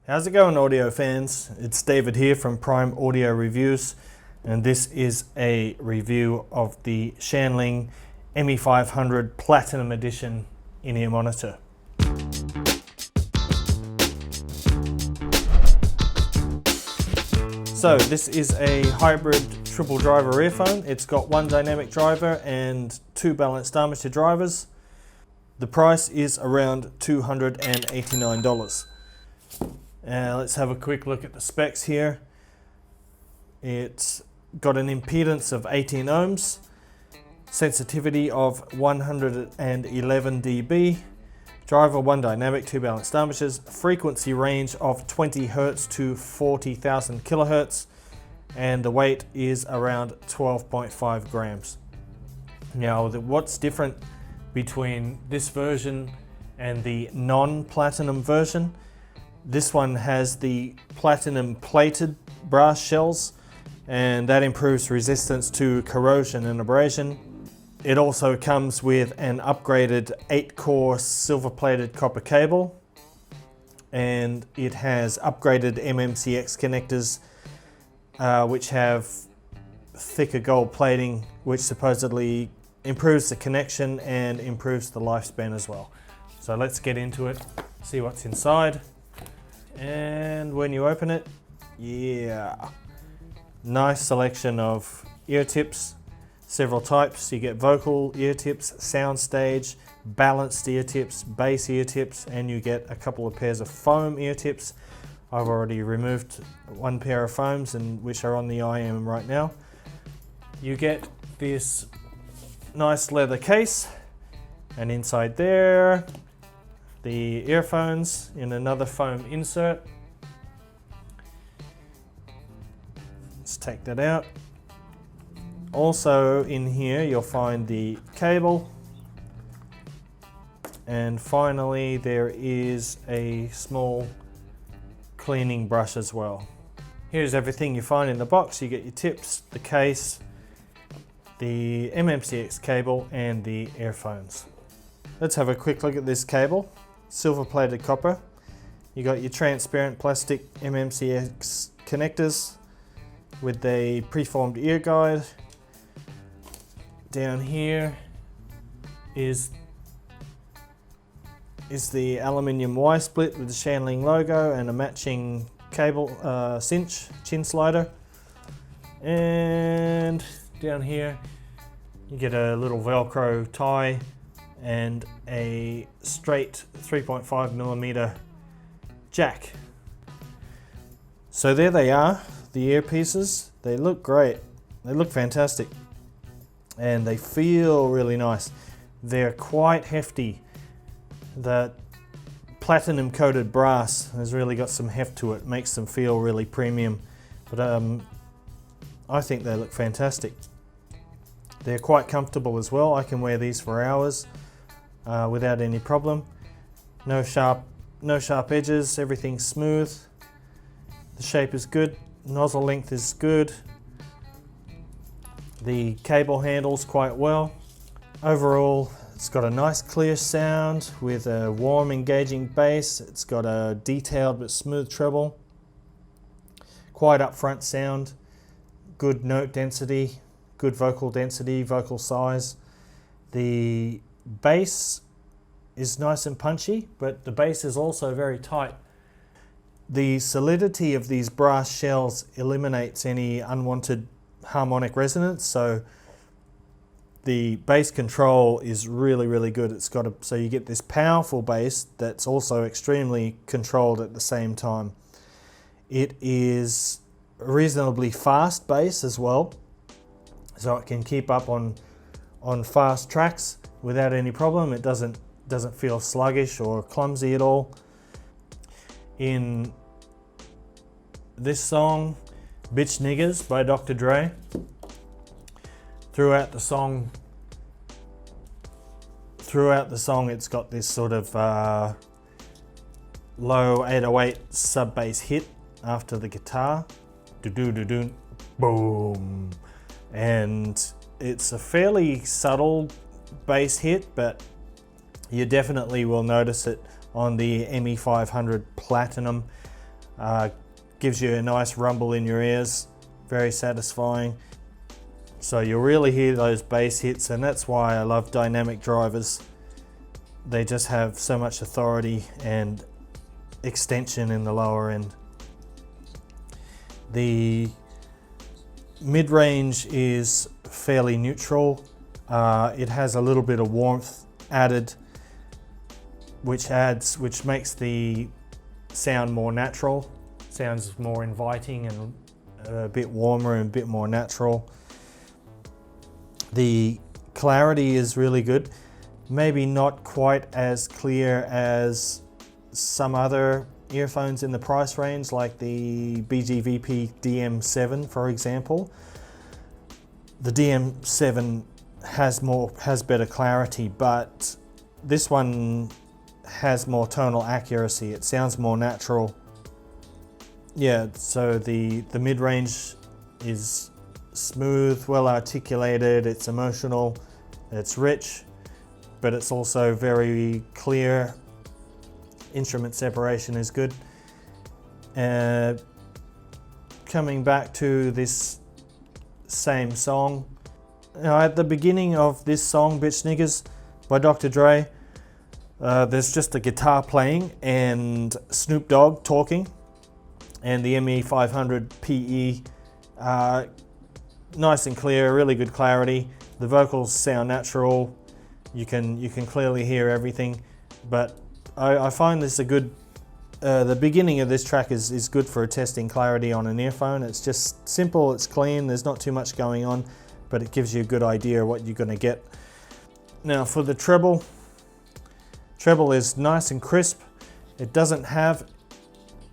How's it going, audio fans? It's David here from Prime Audio Reviews, and this is a review of the Shanling ME500 Platinum Edition in-ear monitor. So this is a hybrid triple driver earphone. It's got one dynamic driver and two balanced armature drivers. The price is around $289. Let's have a quick look at the specs here. It's got an impedance of 18 ohms, sensitivity of 111 dB, driver one dynamic, two balanced armatures, frequency range of 20 Hz to 40,000 kHz, and the weight is around 12.5 grams. Now, what's different between this version and the non-platinum version? This one has the platinum plated brass shells, and that improves resistance to corrosion and abrasion. It also comes with an upgraded 8-core silver plated copper cable, and it has upgraded MMCX connectors which have thicker gold plating, which supposedly improves the connection and improves the lifespan as well. So let's get into it, see what's inside. And when you open it, yeah, nice selection of ear tips, several types. You get vocal ear tips, soundstage, balanced ear tips, bass ear tips, and you get a couple of pairs of foam ear tips. I've already removed one pair of foams, which are on the IEM right now. You get this nice leather case, and inside there, the earphones in another foam insert. Let's take that out. Also in here you'll find the cable, and finally there is a small cleaning brush as well. Here's everything you find in the box. You get your tips, the case, the MMCX cable, and the earphones. Let's have a quick look at this cable. Silver plated copper. You got your transparent plastic MMCX connectors with a preformed ear guide. Down here is the aluminium Y split with the Shanling logo and a matching cable chin slider. And down here you get a little Velcro tie and a straight 3.5mm jack. So there they are, the earpieces. They look great, they look fantastic, and they feel really nice. They're quite hefty. The platinum coated brass has really got some heft to it, makes them feel really premium, but I think they look fantastic. They're quite comfortable as well. I can wear these for hours without any problem. No sharp edges, everything's smooth. The shape is good, nozzle length is good. The cable handles quite well. Overall, it's got a nice clear sound with a warm engaging bass. It's got a detailed but smooth treble. Quite upfront sound, good note density, good vocal density, vocal size. The bass is nice and punchy, but the bass is also very tight. The solidity of these brass shells eliminates any unwanted harmonic resonance, so the bass control is really good. So you get this powerful bass that's also extremely controlled at the same time. It is reasonably fast bass as well, so it can keep up on fast tracks without any problem. It doesn't feel sluggish or clumsy at all. In this song, Bitch Niggers by Dr. Dre, throughout the song it's got this sort of low 808 sub bass hit after the guitar, do-do-do-do, boom, and it's a fairly subtle bass hit, but you definitely will notice it on the ME500 Platinum. Gives you a nice rumble in your ears, very satisfying. So you'll really hear those bass hits, and that's why I love dynamic drivers. They just have so much authority and extension in the lower end. The mid-range is fairly neutral. It has a little bit of warmth added, which makes the sound more natural. Sounds more inviting and a bit warmer and a bit more natural. The clarity is really good. Maybe not quite as clear as some other earphones in the price range, like the BGVP DM7, for example. The DM7 has better clarity, but this one has more tonal accuracy. It sounds more natural. Yeah, so the mid-range is smooth, well articulated, it's emotional, it's rich, but it's also very clear. Instrument separation is good. Coming back to this same song, at the beginning of this song, Bitch Niggas by Dr. Dre, there's just a guitar playing and Snoop Dogg talking, and the ME500 PE, nice and clear, really good clarity. The vocals sound natural. You can clearly hear everything, but I find this a good. The beginning of this track is good for testing clarity on an earphone. It's just simple, it's clean, there's not too much going on, but it gives you a good idea of what you're going to get. Now for the treble is nice and crisp.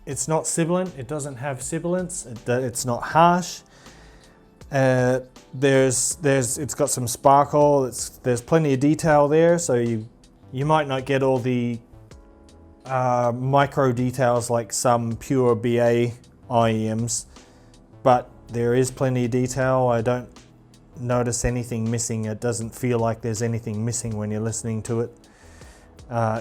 It's not sibilant, it doesn't have sibilance, it's not harsh. It's got some sparkle, there's plenty of detail there, so you might not get all the micro details like some pure BA IEMs, but there is plenty of detail. I don't notice anything missing. It doesn't feel like there's anything missing when you're listening to it.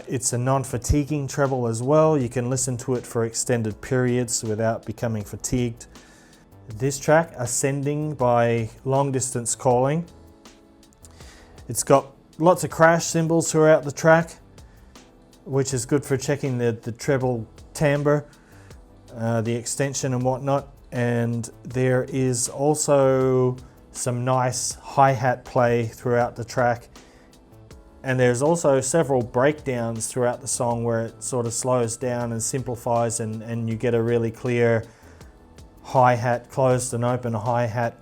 It's a non-fatiguing treble as well. You can listen to it for extended periods without becoming fatigued. This track, Ascending by Long Distance Calling, it's got lots of crash cymbals throughout the track, which is good for checking the treble timbre, the extension and whatnot. And there is also some nice hi-hat play throughout the track. And there's also several breakdowns throughout the song where it sort of slows down and simplifies, and you get a really clear hi-hat, closed and open hi-hat.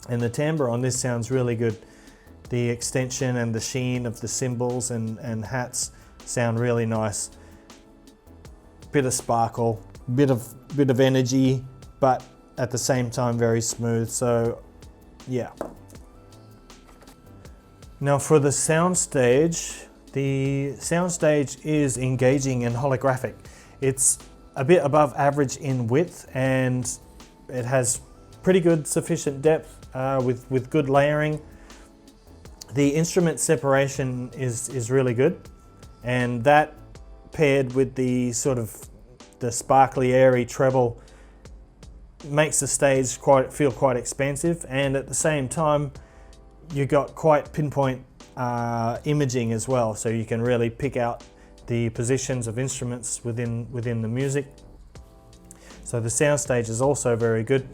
And the timbre on this sounds really good. The extension and the sheen of the cymbals and hats sound really nice. Bit of sparkle, bit of energy, but at the same time very smooth. So yeah. Now for the soundstage is engaging and holographic. It's a bit above average in width, and it has pretty good sufficient depth with good layering. The instrument separation is really good, and that paired with the sort of the sparkly airy treble makes the stage feel quite expansive, and at the same time you got quite pinpoint imaging as well, so you can really pick out the positions of instruments within the music. So the soundstage is also very good.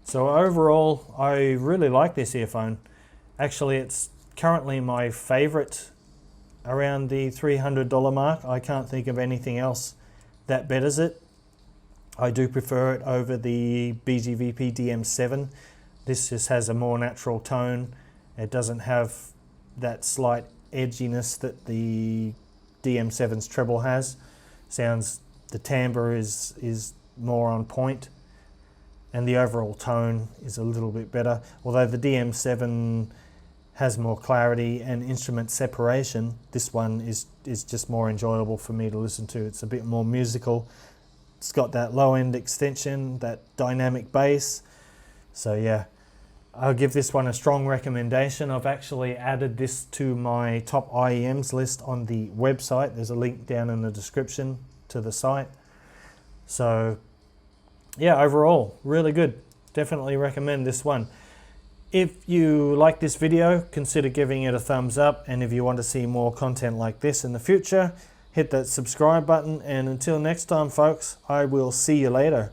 So overall, I really like this earphone. Actually, it's currently my favorite around the $300 mark. I can't think of anything else that betters it. I do prefer it over the BGVP DM7. This just has a more natural tone. It doesn't have that slight edginess that the DM7's treble has. The timbre is more on point, and the overall tone is a little bit better. Although the DM7 has more clarity and instrument separation, this one is just more enjoyable for me to listen to. It's a bit more musical. It's got that low end extension, that dynamic bass. So yeah, I'll give this one a strong recommendation. I've actually added this to my top IEMs list on the website. There's a link down in the description. to the site. So yeah, overall, really good. Definitely recommend this one. If you like this video, consider giving it a thumbs up, and if you want to see more content like this in the future, hit that subscribe button, and until next time folks, I will see you later.